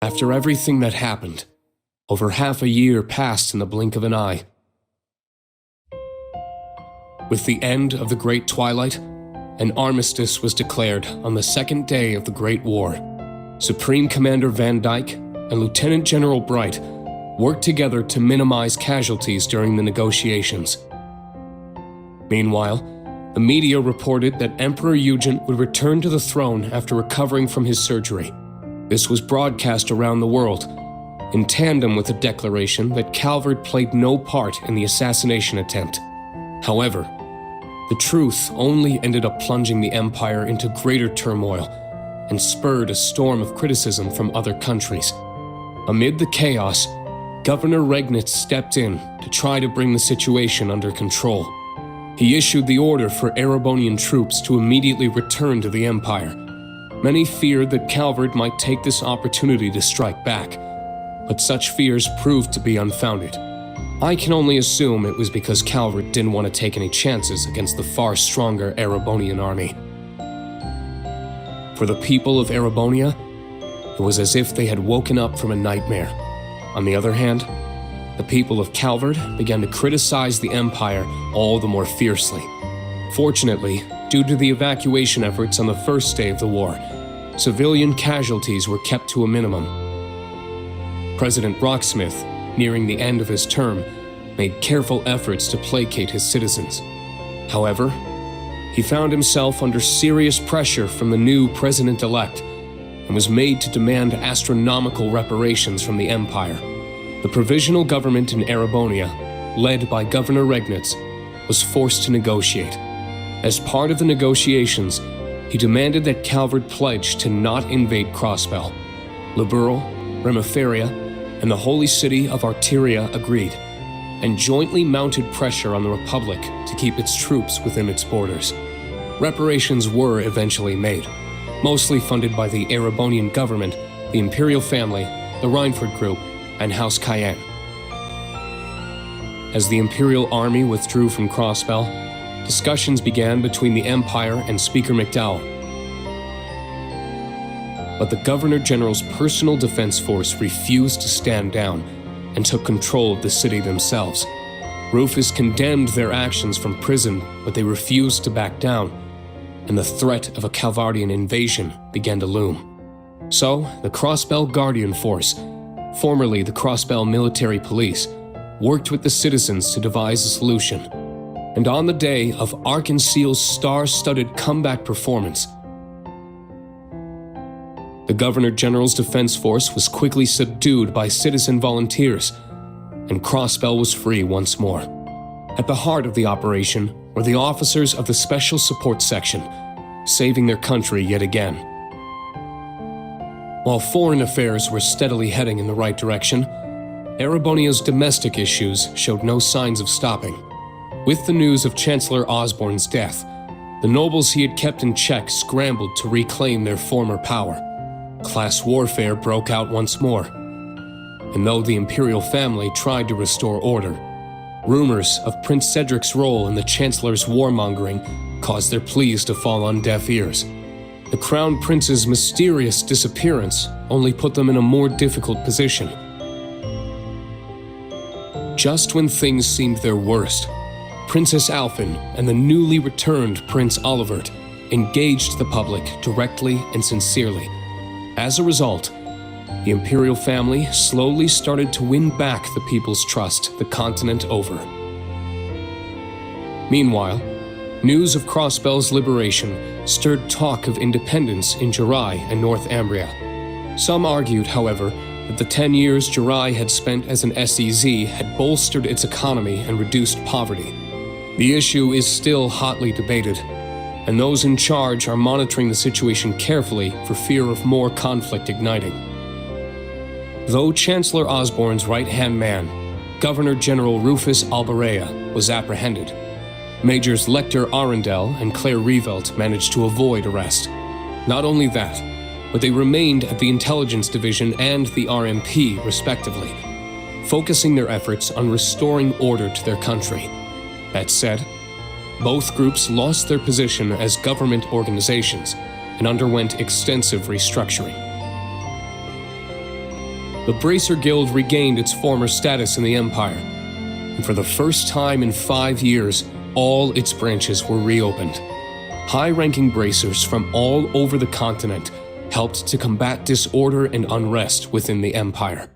After everything that happened, over half a year passed in the blink of an eye. With the end of the Great Twilight, an armistice was declared on the second day of the Great War. Supreme Commander Van Dyke and Lieutenant General Bright worked together to minimize casualties during the negotiations. Meanwhile, the media reported that Emperor Eugen would return to the throne after recovering from his surgery. This was broadcast around the world, in tandem with the declaration that Calvert played no part in the assassination attempt. However, the truth only ended up plunging the empire into greater turmoil and spurred a storm of criticism from other countries. Amid the chaos, Governor Regnitz stepped in to try to bring the situation under control. He issued the order for Erebonian troops to immediately return to the empire. Many feared that Calvert might take this opportunity to strike back, but such fears proved to be unfounded. I can only assume it was because Calvert didn't want to take any chances against the far stronger Erebonian army. For the people of Erebonia, it was as if they had woken up from a nightmare. On the other hand, the people of Calvert began to criticize the empire all the more fiercely. Fortunately, due to the evacuation efforts on the first day of the war, civilian casualties were kept to a minimum. President Rocksmith, nearing the end of his term, made careful efforts to placate his citizens. However, he found himself under serious pressure from the new president-elect and was made to demand astronomical reparations from the empire. The provisional government in Erebonia, led by Governor Regnitz, was forced to negotiate. As part of the negotiations, he demanded that Calvert pledge to not invade Crossbell. Liberal, Remiferia, and the holy city of Arteria agreed, and jointly mounted pressure on the Republic to keep its troops within its borders. Reparations were eventually made, mostly funded by the Erebonian government, the Imperial family, the Reinford Group, and House Cayenne. As the Imperial army withdrew from Crossbell, discussions began between the Empire and Speaker McDowell. But the Governor-General's personal defense force refused to stand down and took control of the city themselves. Rufus condemned their actions from prison, but they refused to back down, and the threat of a Calvardian invasion began to loom. So, the Crossbell Guardian Force, formerly the Crossbell Military Police, worked with the citizens to devise a solution. And on the day of Arkanseal's star-studded comeback performance, the Governor-General's defense force was quickly subdued by citizen volunteers, and Crossbell was free once more. At the heart of the operation were the officers of the Special Support Section, saving their country yet again. While foreign affairs were steadily heading in the right direction, Erebonia's domestic issues showed no signs of stopping. With the news of Chancellor Osborne's death, the nobles he had kept in check scrambled to reclaim their former power. Class warfare broke out once more, and though the imperial family tried to restore order, rumors of Prince Cedric's role in the Chancellor's warmongering caused their pleas to fall on deaf ears. The Crown Prince's mysterious disappearance only put them in a more difficult position. Just when things seemed their worst, Princess Alphen and the newly returned Prince Olivert engaged the public directly and sincerely. As a result, the imperial family slowly started to win back the people's trust the continent over. Meanwhile, news of Crossbell's liberation stirred talk of independence in Jirai and North Ambria. Some argued, however, that the 10 years Jirai had spent as an SEZ had bolstered its economy and reduced poverty. The issue is still hotly debated, and those in charge are monitoring the situation carefully for fear of more conflict igniting. Though Chancellor Osborne's right-hand man, Governor-General Rufus Albarea, was apprehended, Majors Lecter Arundel and Claire Revelt managed to avoid arrest. Not only that, but they remained at the Intelligence Division and the RMP, respectively, focusing their efforts on restoring order to their country. That said, both groups lost their position as government organizations and underwent extensive restructuring. the Bracer Guild regained its former status in the Empire, and for the first time in 5 years, all its branches were reopened. High-ranking bracers from all over the continent helped to combat disorder and unrest within the Empire,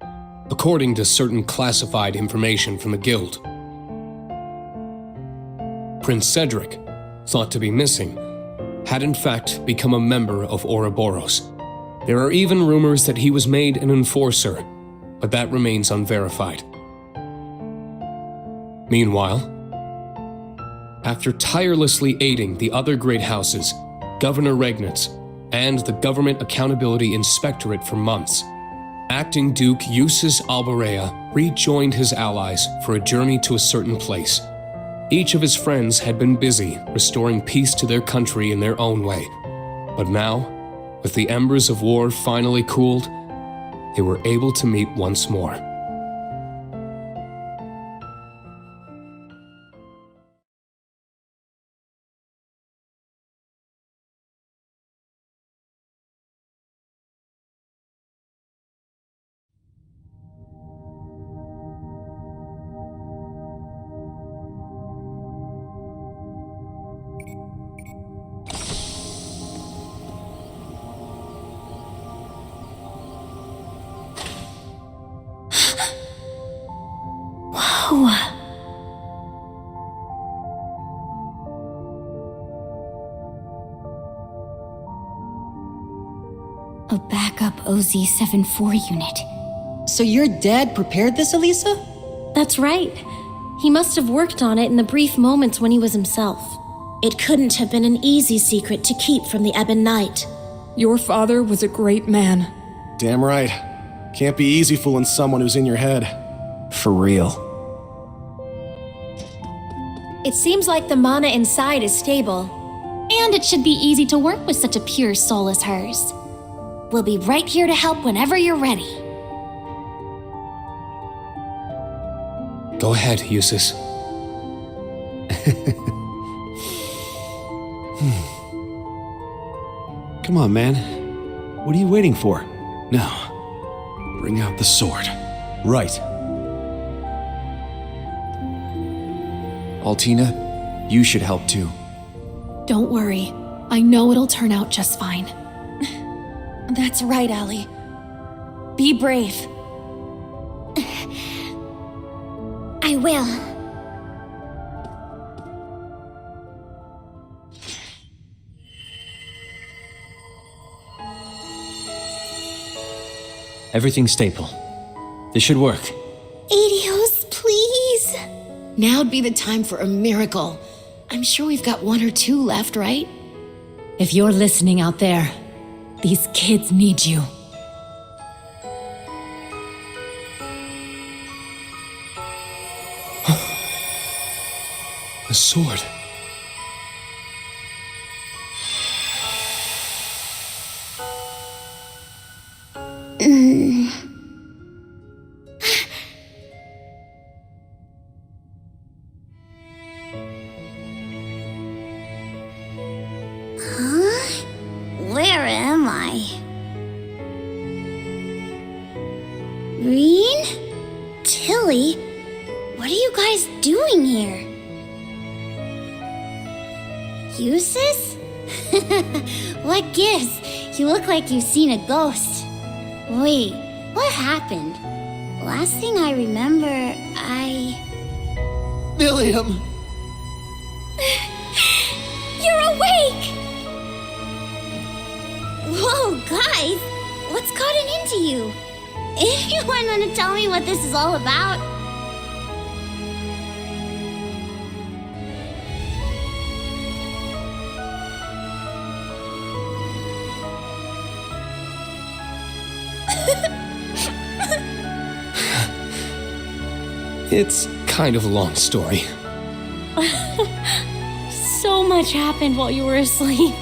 according to certain classified information from the Guild. Prince Cedric, thought to be missing, had in fact become a member of Ouroboros. There are even rumors that he was made an enforcer, but that remains unverified. Meanwhile, after tirelessly aiding the other great houses, Governor Regnitz, and the Government Accountability Inspectorate for months, Acting Duke Eustace Alborea rejoined his allies for a journey to a certain place. Each of his friends had been busy restoring peace to their country in their own way, but now, with the embers of war finally cooled, they were able to meet once more. A backup OZ-74 unit. So your dad prepared this, Elisa? That's right. He must have worked on it in the brief moments when he was himself. It couldn't have been an easy secret to keep from the Ebon Knight. Your father was a great man. Damn right. Can't be easy fooling someone who's in your head. For real. It seems like the mana inside is stable. And it should be easy to work with such a pure soul as hers. We'll be right here to help whenever you're ready. Go ahead, Eustace. Come on, man. What are you waiting for? Now, bring out the sword. Right. Altina, you should help too. Don't worry. I know it'll turn out just fine. That's right, Allie. Be brave. I will. Everything's stable. This should work. Adios, please. Now'd be the time for a miracle. I'm sure we've got 1 or 2 left, right? If you're listening out there, these kids need you. The sword. Where am I? Rean? Tilly? What are you guys doing here? Eustace? What gives? You look like you've seen a ghost. Wait, what happened? Last thing I remember, William! You're awake! Whoa, guys! What's gotten into you? Anyone want to tell me what this is all about? It's kind of a long story. So much happened while you were asleep.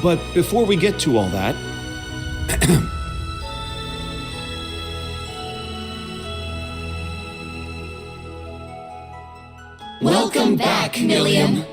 But before we get to all that... Welcome back, Milliam.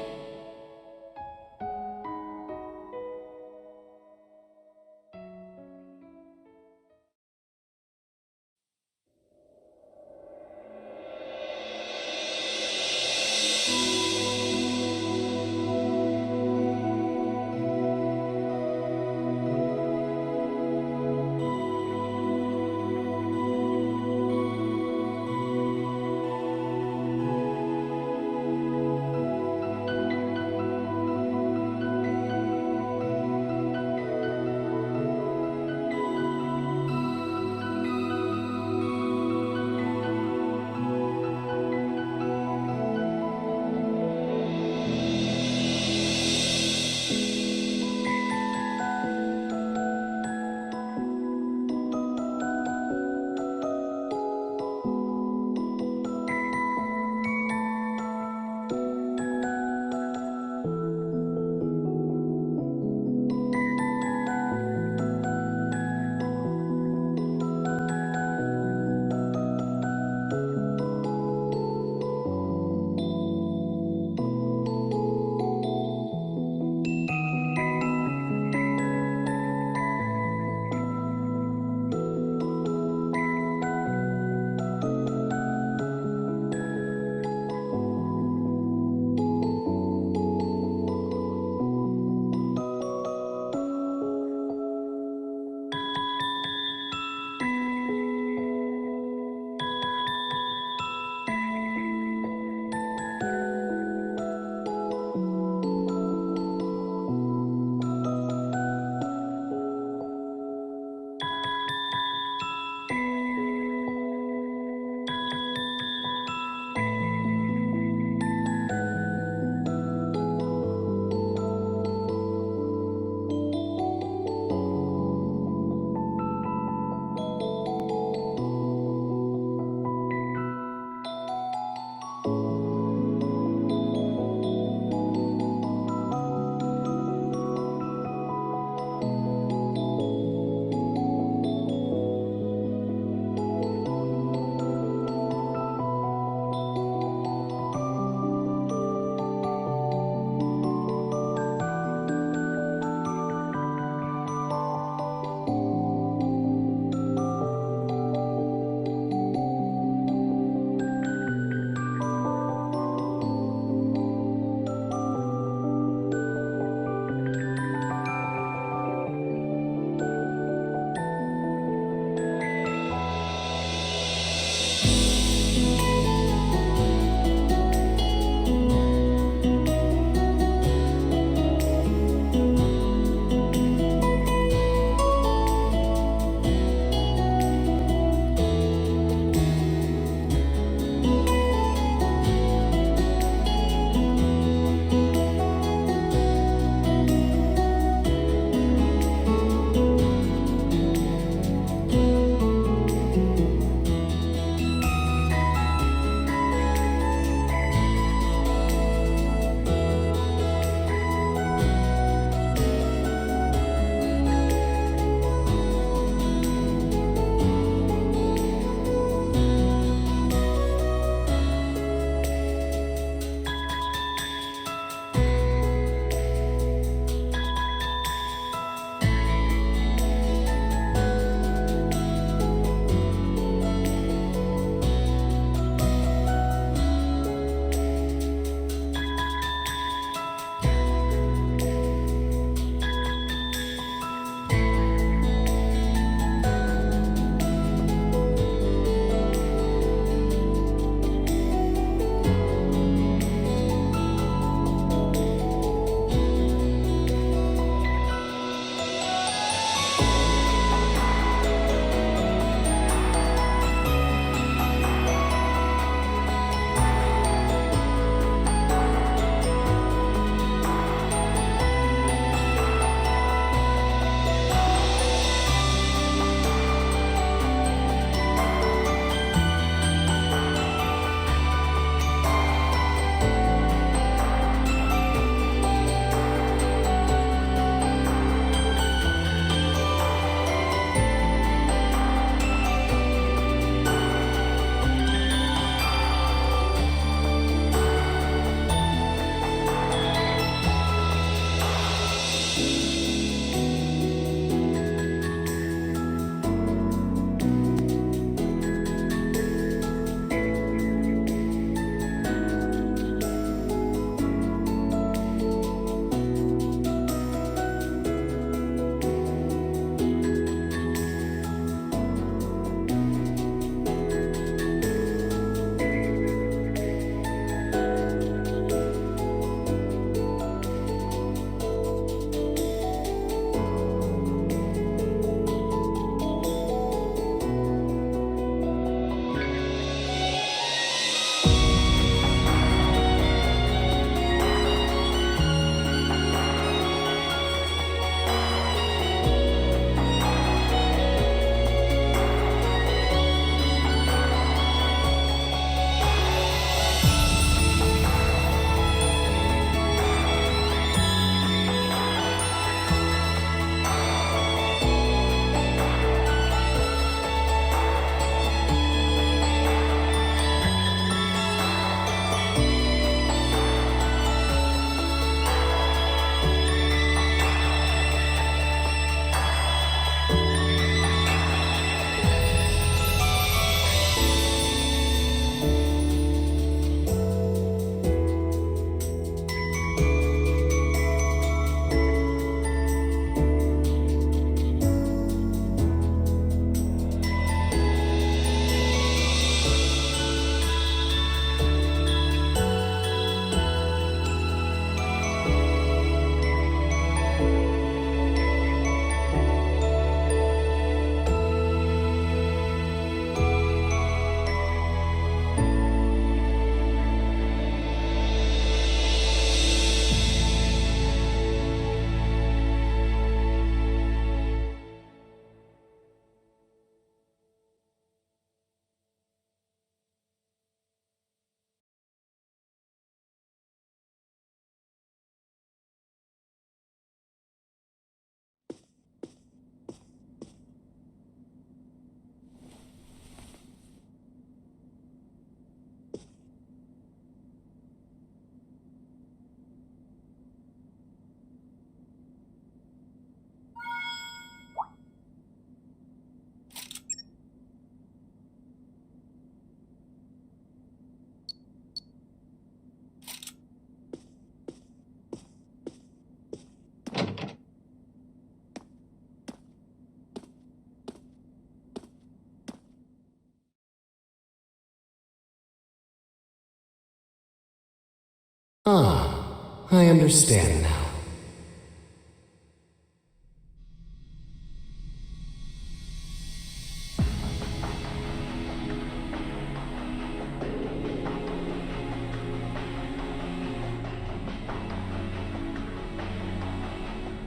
I understand now.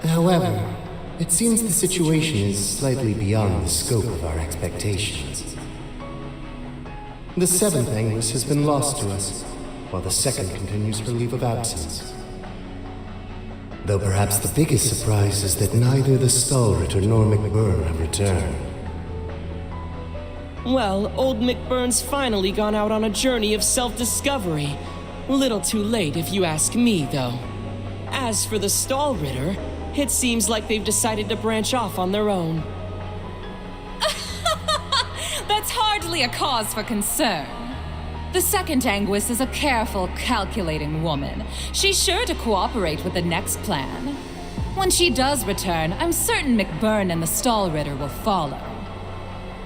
However, it seems the situation is slightly beyond the scope of our expectations. The seventh Anguis has been lost to us, while the second continues her leave of absence. Though perhaps the biggest surprise is that neither the Stalritter nor McBurn have returned. Well, old McBurn's finally gone out on a journey of self-discovery. Little too late if you ask me, though. As for the Stalritter, it seems like they've decided to branch off on their own. That's hardly a cause for concern. The second Anguis is a careful, calculating woman. She's sure to cooperate with the next plan. When she does return, I'm certain McBurn and the Stalritter will follow.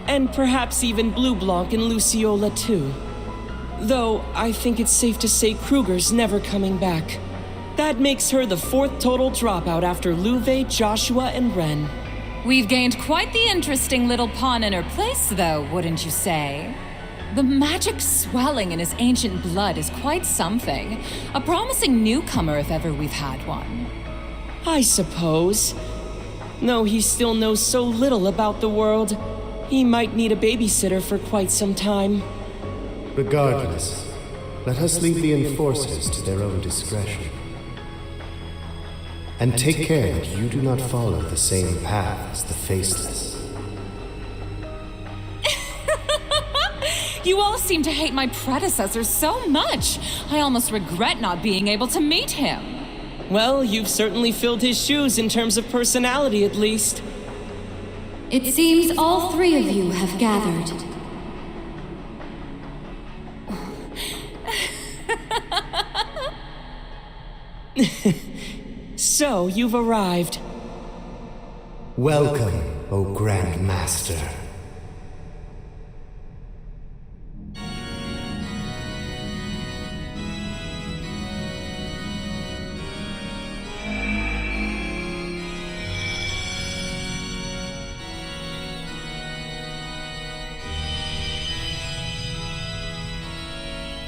And perhaps even Blue Blanc and Luciola too. Though, I think it's safe to say Kruger's never coming back. That makes her the fourth total dropout after Luve, Joshua, and Rean. We've gained quite the interesting little pawn in her place, though, wouldn't you say? The magic swelling in his ancient blood is quite something. A promising newcomer if ever we've had one. I suppose. Though he still knows so little about the world, he might need a babysitter for quite some time. Regardless, let us leave the enforcers to their own discretion. And take care that you do not follow the same path as the Faceless. You all seem to hate my predecessor so much. I almost regret not being able to meet him. Well, you've certainly filled his shoes in terms of personality, at least. It seems all three of you have gathered. So, you've arrived. Welcome, O Grand Master.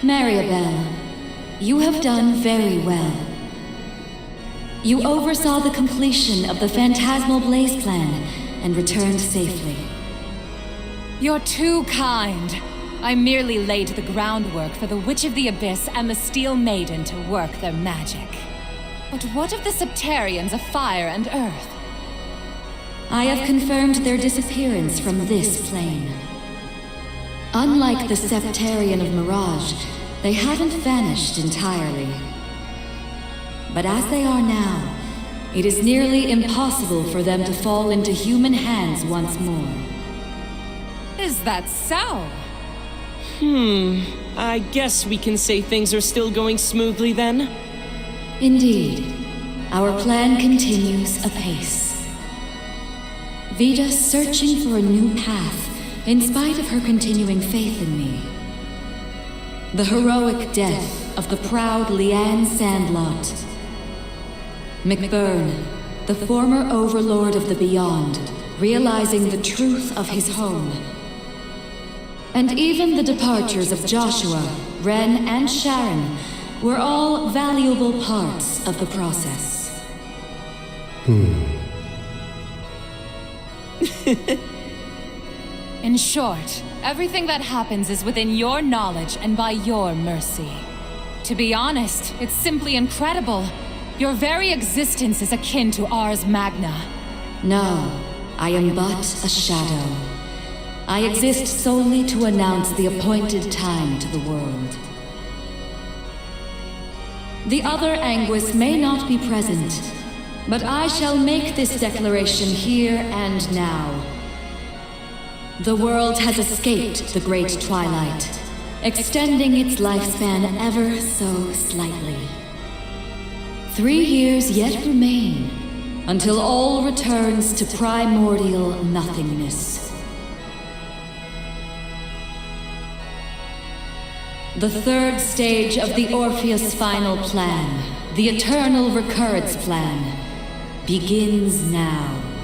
Maribel, you have done very well. You oversaw the completion of the Phantasmal Blaze Plan and returned safely. You're too kind. I merely laid the groundwork for the Witch of the Abyss and the Steel Maiden to work their magic. But what of the Septarians of Fire and Earth? I have confirmed their disappearance from this plane. Unlike the Septarian of Mirage, they haven't vanished entirely. But as they are now, it is nearly impossible for them to fall into human hands once more. Is that so? I guess we can say things are still going smoothly then? Indeed. Our plan continues apace. Vida's searching for a new path, in spite of her continuing faith in me. The heroic death of the proud Leanne Sandlot. McBurn, the former overlord of the Beyond, realizing the truth of his home. And even the departures of Joshua, Rean, and Sharon were all valuable parts of the process. In short, everything that happens is within your knowledge and by your mercy. To be honest, it's simply incredible. Your very existence is akin to Ars Magna. No, I am but a shadow. I exist solely to announce the appointed time to the world. The other Anguis may not be present, but I shall make this declaration here and now. The world has escaped the Great Twilight, extending its lifespan ever so slightly. 3 years yet remain, until all returns to primordial nothingness. The third stage of the Orpheus Final Plan, the Eternal Recurrence Plan, begins now.